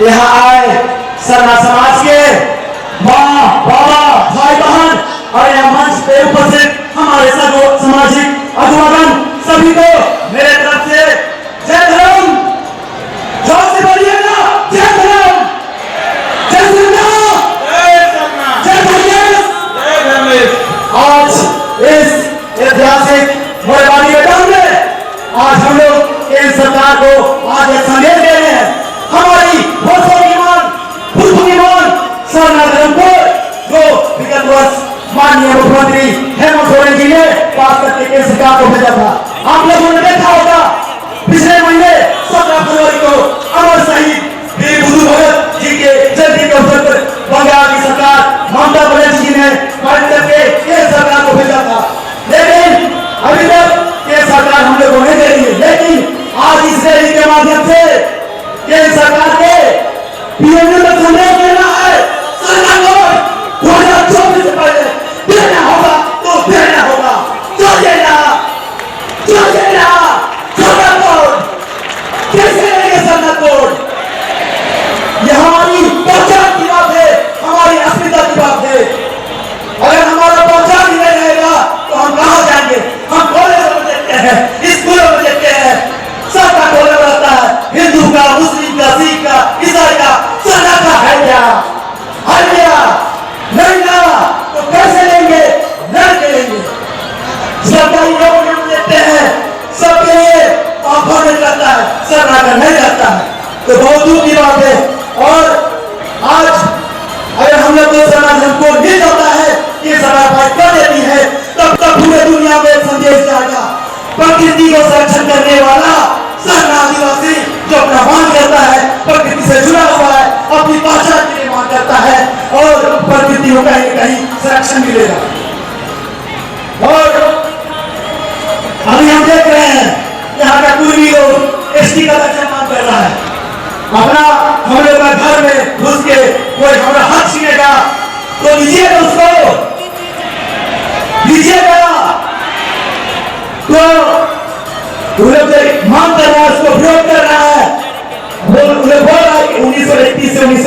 यहाँ आए सरना समाज के माँ बाबा भाई बहन और यहाँ मंच पे उपस्थित हमारे सामाजिक अगुवागण सभी को मेरे तरफ से जय धर्म। जोर से बोलिएगा जय धर्म, जय धर्म। आज इस ऐतिहासिक मोरबानी मैदान में आज हम लोग केंद्र सरकार को आज एक संदेश दे रहे हैं। हमारी वर्षों की मांग, भूखों की मांग सरना धर्म को जो विगत वर्ष माननीय मुख्यमंत्री हेमंत सोरेन जी ने पास करके केंद्र सरकार को भेजा था। आप लोगों ने देखा होगा पिछले महीने 17 फरवरी को अमर शहीद वीर बुद्धू भगत जी के जयंती के अवसर पर बंगाल की सरकार ममता बनर्जी जी ने पारित करके केंद्र सरकार को भेजा था, लेकिन अभी तक केंद्र सरकार हम लोग को नहीं दे रही है। लेकिन आज इस रैली के माध्यम से केंद्र सरकार के पीएम को संदेश देना है, सरकार को 2024 से पहले देना होगा तो देना होगा, जो देना सरकार कोड कैसे लेंगे सरकार कोड। यह हमारी पहचान की बात है, हमारी अस्मिता की बात है। अगर हमारा पहचान ही नहीं रहेगा तो हम कहाँ जाएंगे। हम कॉलेज में देखते हैं, स्कूलों में देखते हैं, सबका कॉलेज रहता है, हिंदू का, मुस्लिम का, सिख का, ईसाई का, सरना का है क्या? नहीं ना, तो कैसे लेंगे? लड़के लेंगे। सरकारी नौकरी में देखते हैं, सबके लिए आंखों में रहता है, सरना का नहीं रहता है, तो बहुत दूर की बात है। और आज अगर हम लोग को सरना धर्म को मिल जाता है, ये सरकार कर देती है, तब तक पूरे दुनिया में संदेश जाएगा। प्रकृति को संरक्षण करने वाला सरना आदिवासी जो अपना मांग करता है, प्रकृति से जुड़ा हुआ है, अपनी पहचान के लिए मांग करता है और प्रकृति को कहीं न कहीं संरक्षण मिलेगा। और अभी हम देख रहे हैं यहाँ का कुर्मी लोग एसटी का दर्जा मांग कर रहा है। अपना हम लोग का घर में घुस के कोई हमारा हक छीनेगा तो लीजिएगा, उसको लीजिएगा। तो मांग कर रहा है, उसको विरोध कर रहा है। उन्हें बोल रहा है कि 1931 से 19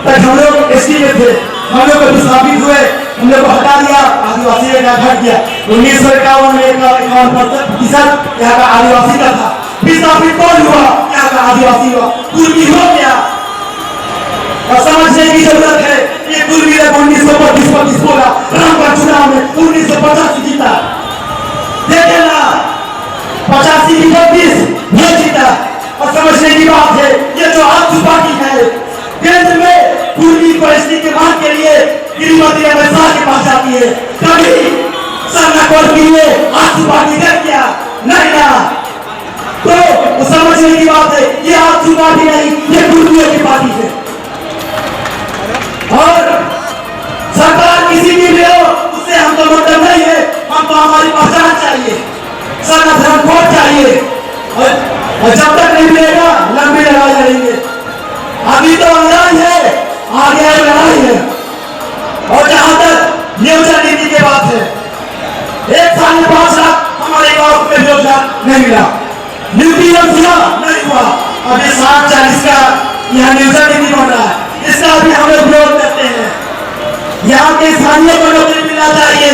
तक हम लोग एसटी में थे, हम लोग विस्थापित हुए, हम लोग को हटा दिया, आदिवासी का घट गया। 1951 में 51% यहाँ का आदिवासी का था। विस्थापित कौन हुआ? यहाँ का आदिवासी हुआ, कुर्मी हो गया। और समझने की जरूरत है, ये कुर्मी ने 1925 बोला, रामगढ़ चुनाव में 1950 जीता, देखे ना 85 की 32 वोट जीता। और समझने की बात है, ये जो आजसू पार्टी है केंद्र में कुर्मी को एसटी के मांग के लिए गृहमंत्री अमित शाह के पास जाती है, कभी सरना कोड के लिए आजसू पार्टी कर दिया नहीं ना। तो समझने की बात है, ये आजसू पार्टी नहीं, ये कुर्मियों की पार्टी है। और सरकार किसी की भी हो, उससे हम तो मतलब नहीं है, हमको हमारी पहचान चाहिए, सरना धर्म कोड चाहिए। और जब तक नहीं मिलेगा लंबी लड़ाई लड़ेंगे। अभी तो लड़ाई है, आगे लड़ाई है। और जहां तक नियोजन नीति की बात है, 1 साल में 5 लाख हमारे गांव में योजना नहीं मिला, न्यूट्रिशन नहीं हुआ। अभी 60-40 का यहाँ नियोजन नीति बन रहा है, इसका भी हम लोग विरोध करते हैं। यहाँ के स्थानीय को नौकरी मिलना चाहिए,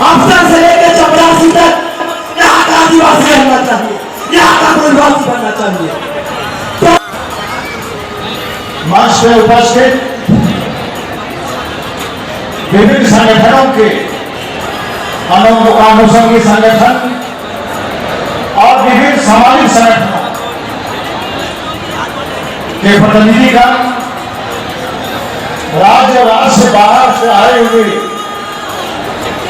अफसर से लेकर चपरासी तक यहाँ का आदिवासी बनना चाहिए, यहाँ का आदिवासी बनना चाहिए। तो मंच पे उपस्थित विभिन्न संगठनों के अनुषंगी संगठन और विभिन्न सामाजिक संगठनों के प्रतिनिधिगण, राज्य और राज्य से बाहर से आए हुए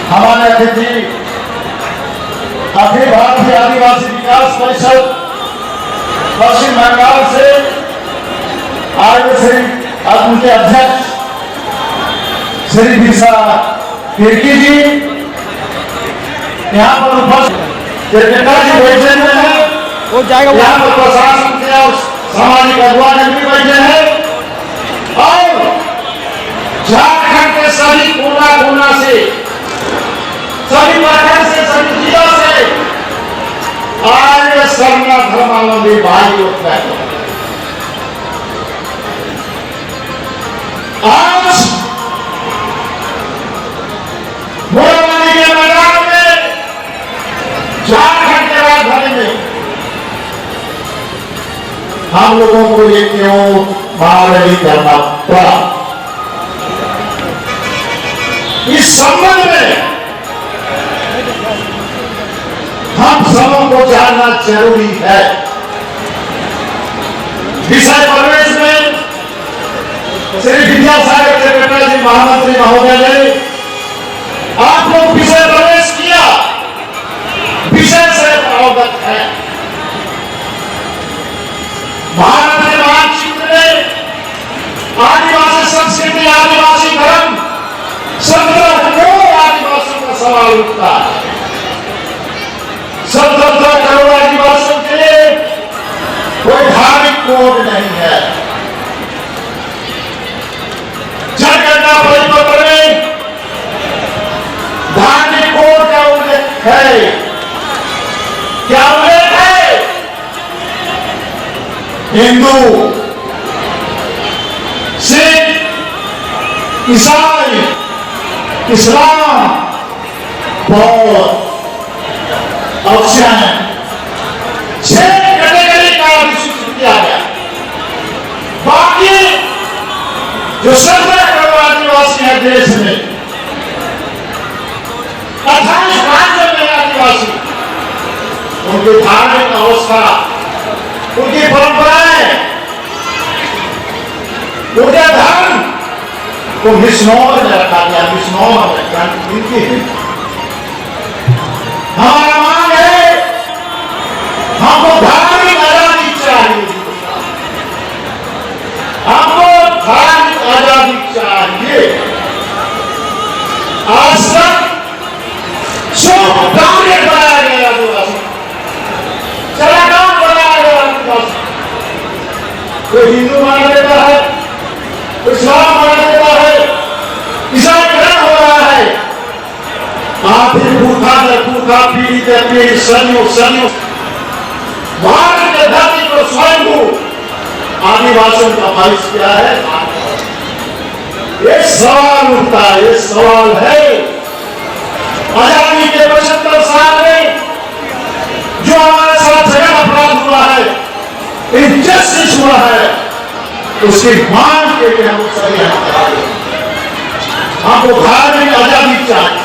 हमारे अतिथि, अखिल भारतीय आदिवासी विकास परिषद पश्चिम बंगाल से आए श्री उनके अध्यक्ष श्री दिशा तिर्की जी यहाँ पर उपस्थित जी बैठे हुए हैं, वो जाएगा यहाँ पर प्रशासन के और सामाजिक अगुवान भी बैठे हैं। और झारखंड के सभी कोना से, सभी प्रखंड से, सभी जिला से आए सरना धर्मावलंबी भाई लोग हम लोगों को ये क्यों महारैली करना पड़ा। इस संबंध में हम सबों को जानना जरूरी है। विषय प्रवेश में श्री विद्यासागर त्रिवेदी जी महामंत्री महोदय ने आप लोग विषय प्रवेश किया, विषय से अवगत है। भारत के मानचित्र में आदिवासी संस्कृति, आदिवासी धर्म, 17 करोड़ आदिवासियों का सवाल उठता है। 17 करोड़ आदिवासियों के लिए कोई धार्मिक कोड नहीं है। जनगणना परिपत्र में धार्मिक कोड का उल्लेख है। क्या उल्लेख है? हिंदू, सिख, ईसाई, इस्लाम, बौद्ध, ऑप्शन 6 कैटेगरी का विशिष्ट किया गया। बाकी जो 17 करोड़ आदिवासी है देश में, 28 राज्यों में आदिवासी, उनकी धार्मिक अवस्था, उनकी परंपराएं, उनके धर्म को मिसनौर में रखा गया। मिसनौर में हमारा मांग है, हमको धार्मिक आजादी चाहिए, हमको धार्मिक आजादी चाहिए। आज तक सब टारगेट बनाया गया आदिवासी, चलागाम बनाया गया आदिवासी। कोई हिंदू मान लेता है, कोई इस्लाम मान लेता है, ईसाई धर्म हो रहा है। आप पुरखा पीढ़ी के पीढ़ी सदियों भारत के धरती पर स्वयं आदिवासियों का भाई क्या है। ये सवाल उठता है, ये सवाल है आजादी के 75 साल में जो हमारे साथ जगह अपराध हुआ है, इनजस्टिस हुआ है, उसकी मांग के लिए हम सभी हमको धार्मिक आजादी चाहिए।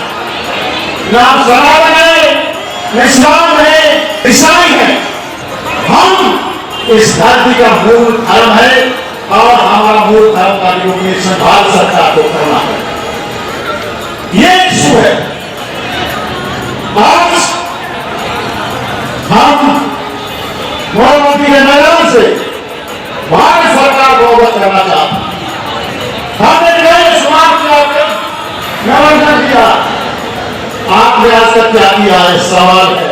नाम सनातन है, इस्लाम है, ईसाई है, हम इस धरती का मूल धर्म है और हमारा मूल धर्म का भी संभाल सरकार को करना है। ये इशू है। आज हम मोदी के मैदान से भारत सरकार को अवगत करना चाहते हैं। हमने कई सवाल किया, निमंत्रण किया, आपने आज तक क्या किया है? सवाल है।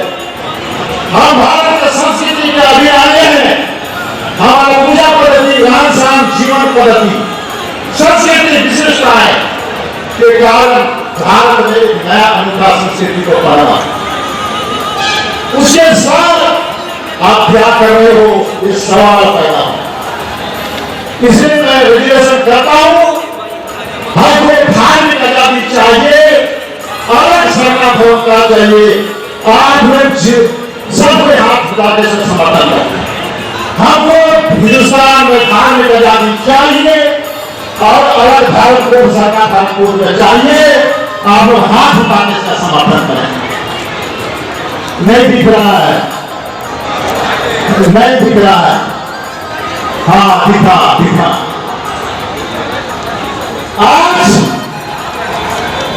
हम भारत की संस्कृति के अभी आए हैं। हमारा पूजा पद्धति, रहन सहन, जीवन पद्धति, संस्कृति विशेषताएं के कारण भारत में एक नया अनूठा संस्कृति को बढ़ावा। उसके साथ आप क्या कर रहे हो, इस सवाल पैदा हो। इसलिए मैं रेडिएशन करता हूं, हमको धार्मिक आजादी चाहिए, अलग सरकार होना चाहिए। आज में सबके हाथ खुदाने से समर्थन है। हमको हिंदुस्तान में धार्मिक आजादी चाहिए और अलग भारत को सरकार में चाहिए। आप लोग हाथ उठाने से समर्थन करें। नहीं दिख रहा है, नहीं दिख रहा है। हाँ दिखा। आज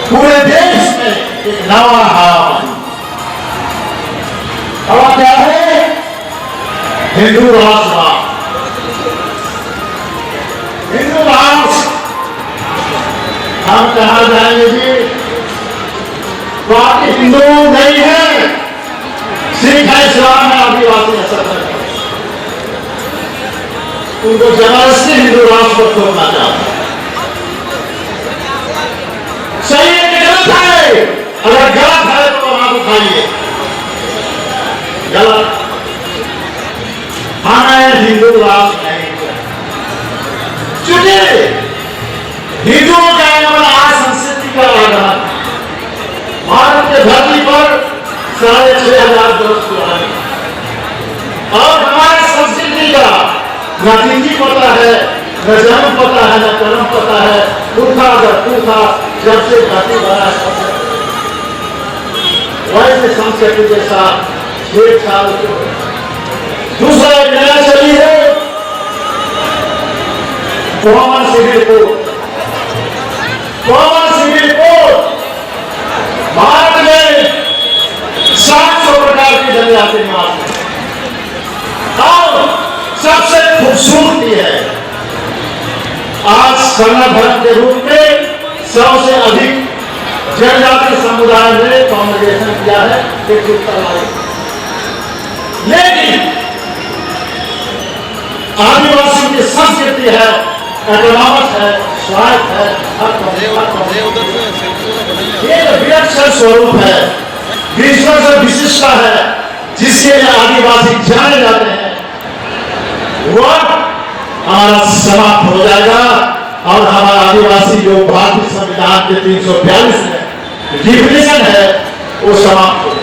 पूरे देश में एक नवा हाल और क्या है? हिंदू राष्ट्रवाद, हिंदू राष्ट्र। हम कहा जाएंगे जी, बाकी हिंदू नहीं है, सिख है, इस्लाम है, आदिवासी है, सब है। उनको जबरदस्ती हिंदू राष्ट्र को छोड़ना चाहते हैं। सही है कि गलत है? अगर गलत है तो आप उठाइए। गलत, हमें हिंदू राष्ट्र नहीं चाहिए। चूंकि हिंदुओं का आज संस्कृति का आधार भारत के धरती पर 6,500 वर्ष पुरानी और हमारी संस्कृति का न तिथि पता है, न जन्म पता है, न कर्म पता है। पुरखा जब तू था, जब से घाटी बना वैसे संस्कृति के साथ छेड़छाड़। दूसरा एक नया चली है common civil code. Common civil code Bharat में 700 प्रकार की जनजाति निवास है और सबसे खूबसूरती है आज सनातन धर्म के रूप में सबसे अधिक जनजाति समुदाय ने कांग्रेसन किया है 143। लेकिन आदिवासियों की संस्कृति है, एटोनॉमस है, स्वायत्त है, ये विलक्षण स्वरूप है, विश्व से विशिष्टता है जिसके लिए आदिवासी जाने जाते हैं। वह हमारा समाप्त हो जाएगा और हमारा आदिवासी जो भारतीय संविधान के 342 में डिफिनेशन है वो समाप्त हो जाएगा।